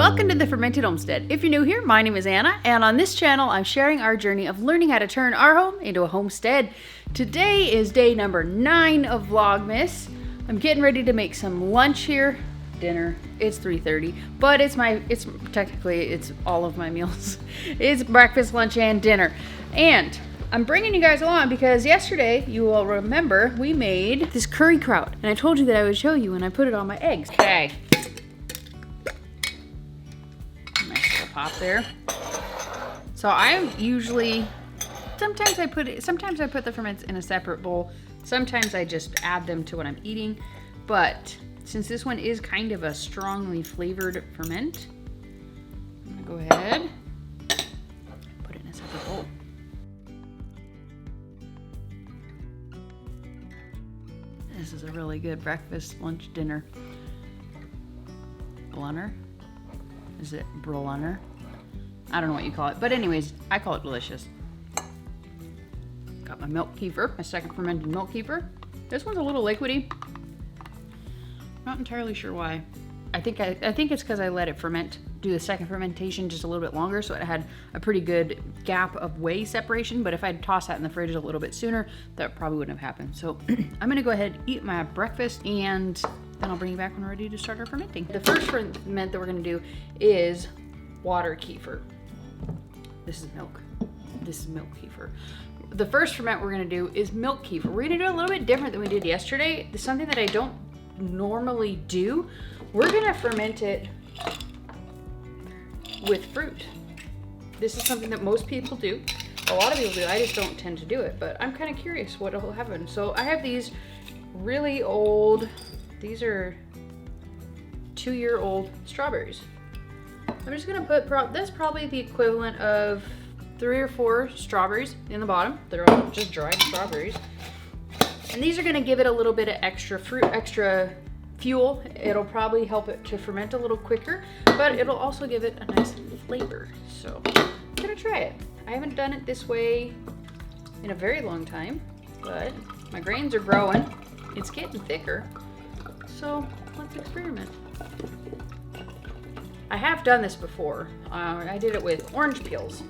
Welcome to the Fermented Homestead. If you're new here, my name is Anna, and on this channel, I'm sharing our journey of learning how to turn our home into a homestead. Today is day number 9 of Vlogmas. I'm getting ready to make some lunch here. Dinner. It's 3:30, but it's all of my meals. It's breakfast, lunch, and dinner. And I'm bringing you guys along because yesterday, you will remember, we made this curry kraut, and I told you that I would show you when I put it on my eggs. Okay. Nice little pop there. So I usually, sometimes I put the ferments in a separate bowl. Sometimes I just add them to what I'm eating. But since this one is kind of a strongly flavored ferment, I'm gonna go ahead and put it in a separate bowl. This is a really good breakfast, lunch, dinner blunner. Is it brolunner? I don't know what you call it, but anyways, I call it delicious. Got my milk kefir, my second fermented milk kefir. This one's a little liquidy. Not entirely sure why. I think it's because I let it do the second fermentation just a little bit longer, so it had a pretty good gap of whey separation. But if I'd tossed that in the fridge a little bit sooner, that probably wouldn't have happened. So I'm gonna go ahead and eat my breakfast, and then I'll bring you back when we're ready to start our fermenting. The first ferment that we're gonna do is water kefir. This is milk. This is milk kefir. The first ferment we're gonna do is milk kefir. We're gonna do a little bit different than we did yesterday. It's something that I don't normally do. We're gonna ferment it with fruit. This is something that most people do. A lot of people do. I just don't tend to do it, but I'm kind of curious what will happen. So I have these really old, these are 2-year-old strawberries. I'm just gonna put, that's probably the equivalent of 3 or 4 strawberries in the bottom. They're all just dried strawberries. And these are gonna give it a little bit of extra fuel. It'll probably help it to ferment a little quicker, but it'll also give it a nice flavor. So I'm gonna try it. I haven't done it this way in a very long time, but my grains are growing. It's getting thicker. So let's experiment. I have done this before. I did it with orange peels,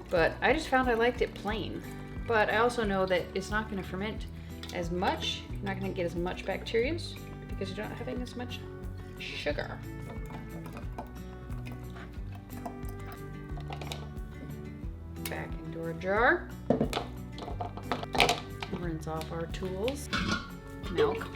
but I just found I liked it plain. But I also know that it's not gonna ferment as much. You're not gonna get as much bacteria because you're not having as much sugar. Back into our jar. Rinse off our tools. Milk.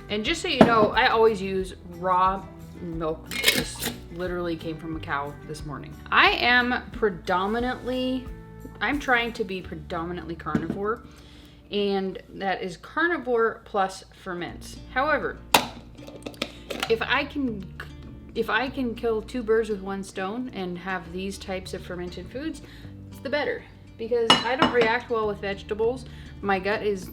And just so you know, I always use raw milk. This literally came from a cow this morning. I'm trying to be predominantly carnivore, and that is carnivore plus ferments. However, if I can kill 2 birds with 1 stone and have these types of fermented foods, it's the better, because I don't react well with vegetables. My gut is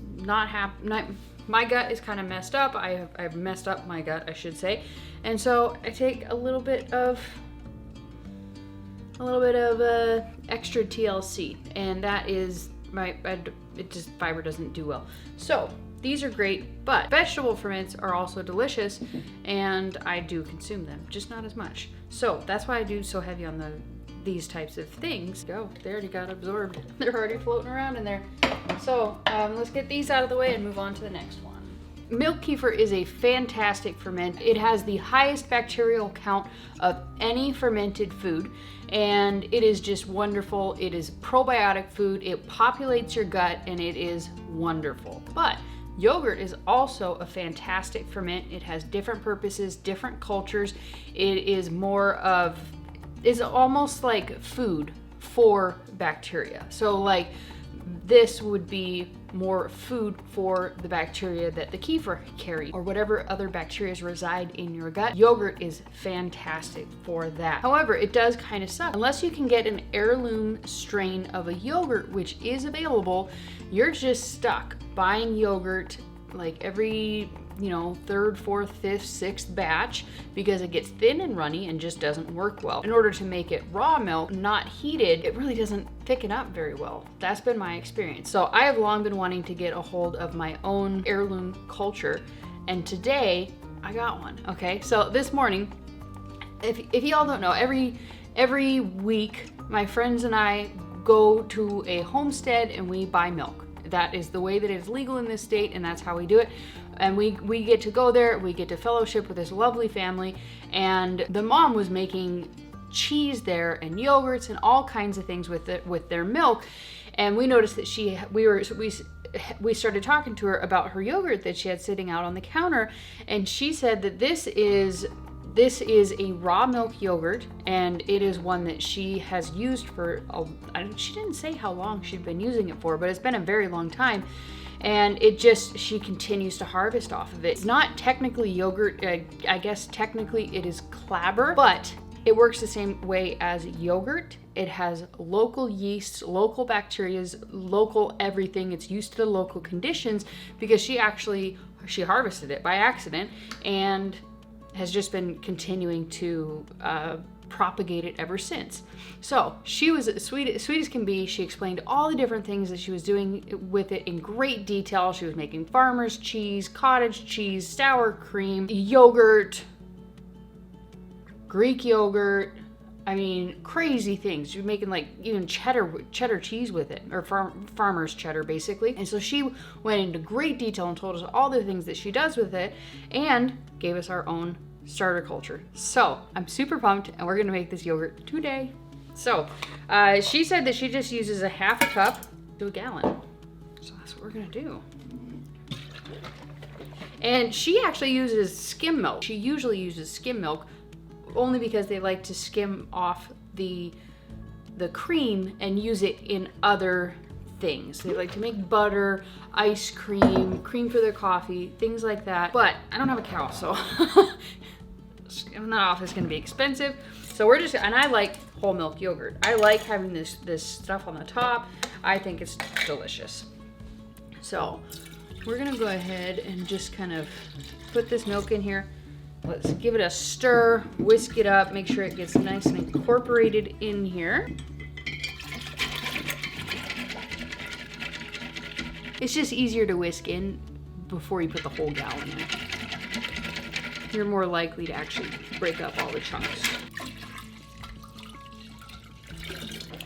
my gut is kind of messed up. I've messed up my gut, I should say. And so I take a little bit of extra TLC, and that is fiber doesn't do well. So these are great, but vegetable ferments are also delicious, and I do consume them, just not as much. So that's why I do so heavy on these types of things. They already got absorbed. They're already floating around in there. So let's get these out of the way and move on to the next one. Milk kefir is a fantastic ferment. It has the highest bacterial count of any fermented food, and it is just wonderful. It is probiotic food. It populates your gut, and it is wonderful. But yogurt is also a fantastic ferment. It has different purposes, different cultures. It is almost like food for bacteria. So like this would be more food for the bacteria that the kefir carry, or whatever other bacteria reside in your gut. Yogurt is fantastic for that. However, it does kind of suck. Unless you can get an heirloom strain of a yogurt, which is available, you're just stuck buying yogurt like every you know, third, fourth, fifth, sixth batch because it gets thin and runny and just doesn't work well. In order to make it raw milk, not heated, it really doesn't thicken up very well. That's been my experience. So I have long been wanting to get a hold of my own heirloom culture, and today I got one. Okay, so this morning, if y'all don't know, every week my friends and I go to a homestead and we buy milk. That is the way that it is legal in this state, and that's how we do it. And we get to go there, we get to fellowship with this lovely family, and the mom was making cheese there and yogurts and all kinds of things with their milk. And we noticed that we started talking to her about her yogurt that she had sitting out on the counter, and she said that this is a raw milk yogurt, and it is one that she has used for, she didn't say how long she'd been using it for, but it's been a very long time. And she continues to harvest off of it. It's not technically yogurt, I guess technically it is clabber, but it works the same way as yogurt. It has local yeasts, local bacteria, local everything. It's used to the local conditions because she harvested it by accident and has just been continuing to propagate it ever since. So she was sweet as can be. She explained all the different things that she was doing with it in great detail. She was making farmer's cheese, cottage cheese, sour cream, yogurt, Greek yogurt. I mean, crazy things. She was making like even cheddar cheese with it, or farmer's cheddar basically. And so she went into great detail and told us all the things that she does with it and gave us our own starter culture. So I'm super pumped, and we're gonna make this yogurt today. So she said that she just uses a half a cup to a gallon. So that's what we're gonna do. And she actually uses skim milk. She usually uses skim milk only because they like to skim off the cream and use it in other things. They like to make butter, ice cream, cream for their coffee, things like that. But I don't have a cow, so skimming that off is gonna be expensive. So and I like whole milk yogurt. I like having this stuff on the top. I think it's delicious. So we're gonna go ahead and just kind of put this milk in here. Let's give it a stir, whisk it up, make sure it gets nice and incorporated in here. It's just easier to whisk in before you put the whole gallon in. You're more likely to actually break up all the chunks.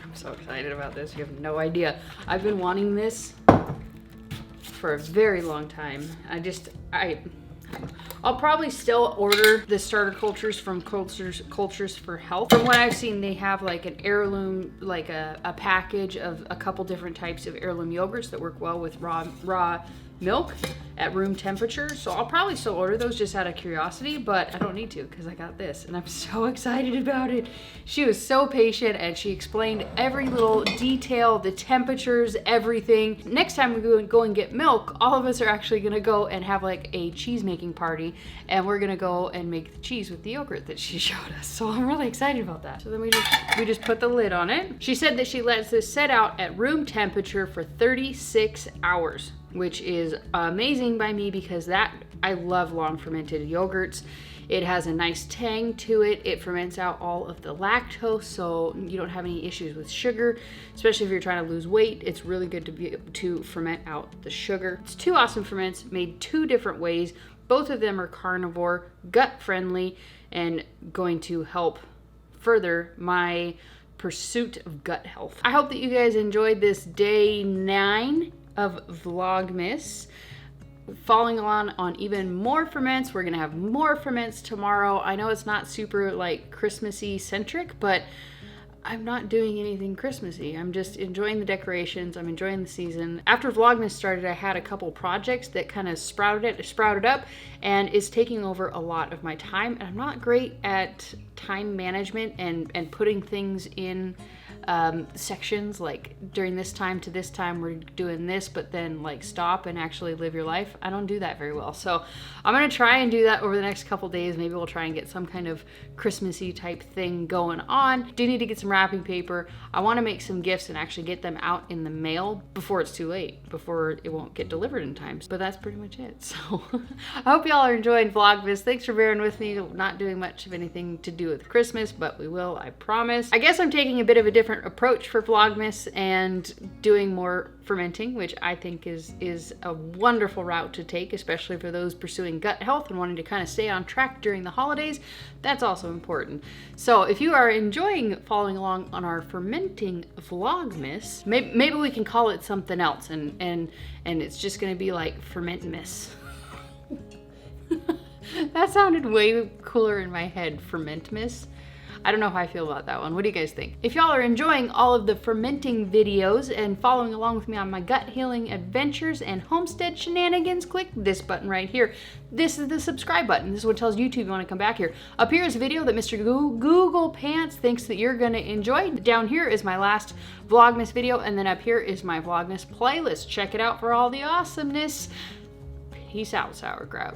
I'm so excited about this, you have no idea. I've been wanting this for a very long time. I'll probably still order the starter cultures from Cultures for Health. From what I've seen, they have like an heirloom, like a package of a couple different types of heirloom yogurts that work well with raw milk at room temperature. So I'll probably still order those just out of curiosity, but I don't need to because I got this and I'm so excited about it. She was so patient and she explained every little detail, the temperatures, everything. Next time we go and get milk, all of us are actually gonna go and have like a cheese making party, and we're gonna go and make the cheese with the yogurt that she showed us. So I'm really excited about that. So then we just put the lid on it. She said that she lets this set out at room temperature for 36 hours. Which is amazing by me because I love long fermented yogurts. It has a nice tang to it. It ferments out all of the lactose, so you don't have any issues with sugar, especially if you're trying to lose weight. It's really good to ferment out the sugar. It's 2 awesome ferments made 2 different ways. Both of them are carnivore, gut friendly, and going to help further my pursuit of gut health. I hope that you guys enjoyed this day 9 of Vlogmas. Following on even more ferments. We're gonna have more ferments tomorrow. I know it's not super like Christmassy centric, but I'm not doing anything Christmassy. I'm just enjoying the decorations. I'm enjoying the season. After Vlogmas started, I had a couple projects that kind of sprouted up and is taking over a lot of my time. And I'm not great at time management and putting things in sections, like during this time to this time we're doing this, but then like stop and actually live your life. I don't do that very well. So I'm gonna try and do that over the next couple days. Maybe we'll try and get some kind of Christmassy type thing going on. Do need to get some wrapping paper. I want to make some gifts and actually get them out in the mail before it's too late, before it won't get delivered in time. But that's pretty much it. So I hope y'all are enjoying Vlogmas. Thanks for bearing with me. Not doing much of anything to do with Christmas, but we will, I promise. I guess I'm taking a bit of a different approach for Vlogmas and doing more fermenting, which I think is a wonderful route to take, especially for those pursuing gut health and wanting to kind of stay on track during the holidays. That's also important. So if you are enjoying following along on our fermenting Vlogmas, maybe we can call it something else, and it's just gonna be like Fermentmas. That sounded way cooler in my head, Fermentmas. I don't know how I feel about that one. What do you guys think? If y'all are enjoying all of the fermenting videos and following along with me on my gut healing adventures and homestead shenanigans, click this button right here. This is the subscribe button. This is what tells YouTube you want to come back here. Up here is a video that Mr. Google Pants thinks that you're going to enjoy. Down here is my last Vlogmas video, and then up here is my Vlogmas playlist. Check it out for all the awesomeness. Peace out, sauerkraut.